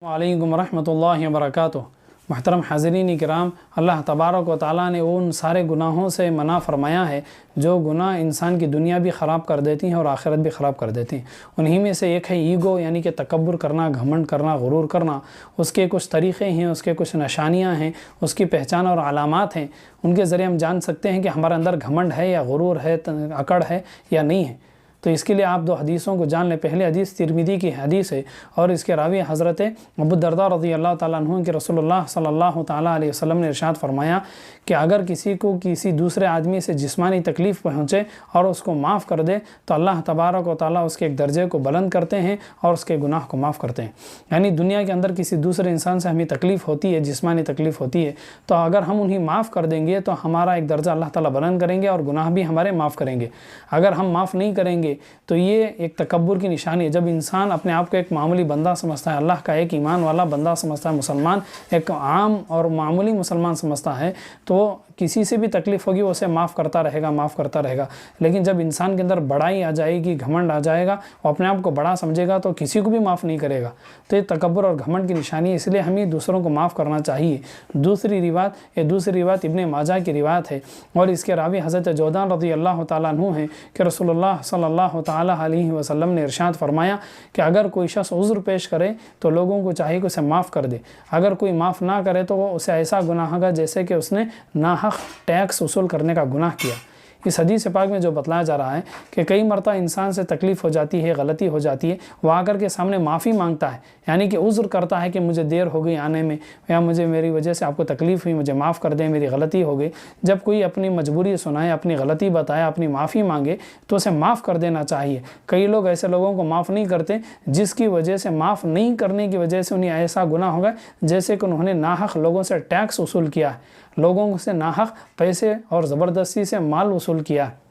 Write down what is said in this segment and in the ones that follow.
वालेकुम रहमतुल्लाहि व बरकातुहू। मुहतरम हाज़रीन किराम, अल्लाह तबारक व तआला ने उन सारे गुनाहों से मना फरमाया है जो गुनाह इंसान की दुनिया भी ख़राब कर देती हैं और आखिरत भी ख़राब कर देती हैं। उन्हीं में से एक है ईगो, यानी कि तकब्बुर करना, घमंड करना, गुरूर करना। उसके कुछ तरीक़े हैं, उसके कुछ निशानियाँ हैं, उसकी पहचान और अलामात हैं। उनके ज़रिए हम जान सकते हैं कि हमारे अंदर घमंड है या गुरूर है, अकड़ है या नहीं है। तो इसके लिए आप दो हदीसों को जान लें। पहले हदीस तिरमिज़ी की हदीस है और इसके रावी हज़रत अबू दरदा रज़ी अल्लाह ताला अन्हु कि रसूलुल्लाह सल्लल्लाहु ताला अलैहि वसल्लम ने इरशाद फरमाया कि अगर किसी को किसी दूसरे आदमी से जिस्मानी तकलीफ़ पहुँचे और उसको माफ़ कर दे तो अल्लाह तबारक व तआला उसके एक दर्जे को बुलंद करते हैं और उसके गुनाह को माफ़ करते हैं। यानी दुनिया के अंदर किसी दूसरे इंसान से हमें तकलीफ़ होती है, जिस्मानी तकलीफ़ होती है, तो अगर हम उन्हें माफ़ कर देंगे तो हमारा एक दर्जा अल्लाह ताला बुलंद करेंगे और गुनाह भी हमारे माफ़ करेंगे। अगर हम माफ़ नहीं करेंगे तो ये एक तकब्बुर की निशानी है। जब इंसान अपने आप को एक मामूली बंदा समझता है, अल्लाह का एक ईमान वाला बंदा समझता है, मुसलमान एक आम और मामूली मुसलमान समझता है, तो किसी से भी तकलीफ़ होगी वो उसे माफ़ करता रहेगा। लेकिन जब इंसान के अंदर बड़ाई आ जाएगी, घमंड आ जाएगा, वो अपने आप को बड़ा समझेगा तो किसी को भी माफ़ नहीं करेगा। तो ये तकब्बुर और घमंड की निशानी है, इसलिए हमें दूसरों को माफ़ करना चाहिए। दूसरी रिवायत इब्ने माजा की रिवायत है और इसके रावी हज़रत जौदान रज़ी अल्लाह ताला अन्हु हैं कि रसूलुल्लाह सल्लल्लाहु ताला अलैहि वसल्लम ने इरशाद फरमाया कि अगर कोई शख्स उज़्र पेश करे तो लोगों को चाहिए कि उसे माफ़ कर दे। अगर कोई माफ़ ना करे तो वो उसे ऐसा गुनाह होगा जैसे कि उसने नाहक टैक्स वसूल करने का गुनाह किया। इस हदीस पाक में जो बतलाया जा रहा है कि कई मरतबा इंसान से तकलीफ़ हो जाती है, गलती हो जाती है, वो आकर के सामने माफ़ी मांगता है, यानी कि उज़्र करता है कि मुझे देर हो गई आने में, या मुझे मेरी वजह से आपको तकलीफ़ हुई, मुझे माफ़ कर दें, मेरी गलती हो गई। जब कोई अपनी मजबूरी सुनाए, अपनी गलती बताए, अपनी माफ़ी मांगे तो उसे माफ़ कर देना चाहिए। कई लोग ऐसे लोगों को माफ़ नहीं करते, जिसकी वजह से माफ़ नहीं करने की वजह से उन्हें ऐसा गुनाह होगा जैसे कि उन्होंने नाहक लोगों से टैक्स वसूल किया है, लोगों से नाहक पैसे और ज़बरदस्ती से माल वसूल किया है।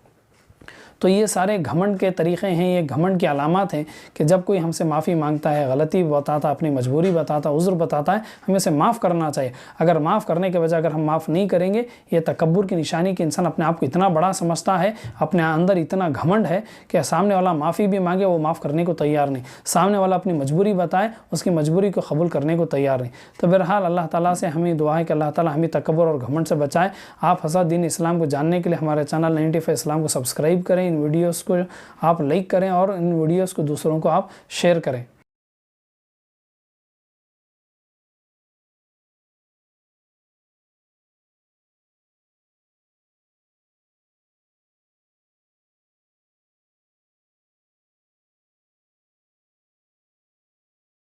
तो ये सारे घमंड के तरीक़े हैं, ये घमंड की अलामत हैं कि जब कोई हमसे माफ़ी मांगता है, गलती बताता, अपनी मजबूरी बताता, उज़्र बताता है, हमें उसे माफ़ करना चाहिए। अगर माफ़ करने के बजाय अगर हम माफ़ नहीं करेंगे, ये तकब्बुर की निशानी कि इंसान अपने आप को इतना बड़ा समझता है, अपने अंदर इतना घमंड है कि सामने वाला माफ़ी भी मांगे वो माफ़ करने को तैयार नहीं, सामने वाला अपनी मजबूरी बताए उसकी मजबूरी को कबूल करने को तैयार नहीं। तो बहरहाल अल्लाह ताला से हमें दुआ है कि अल्लाह ताला हमें तकब्बुर और घमंड से बचाए। आप हज़रत दीन इस्लाम को जानने के लिए हमारे चैनल 95 इस्लाम को सब्सक्राइब करें, इन वीडियोस को आप लाइक करें और इन वीडियोस को दूसरों को आप शेयर करें।